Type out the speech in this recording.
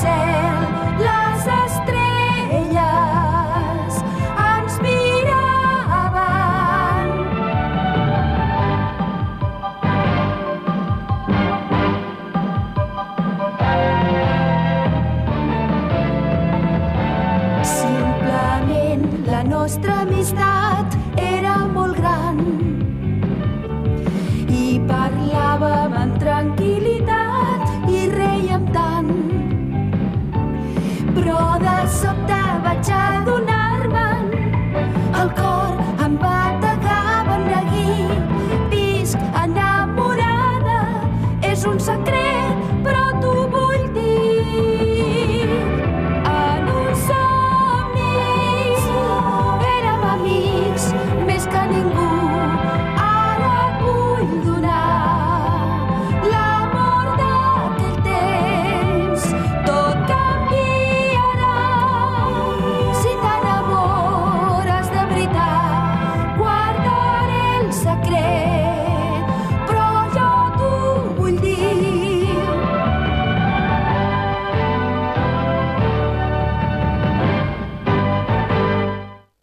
cel les estrelles ens miraven. Simplement la nostra amistat era molt gran i parlàvem amb tranquil·litat i rèiem tant. Però de sobte vaig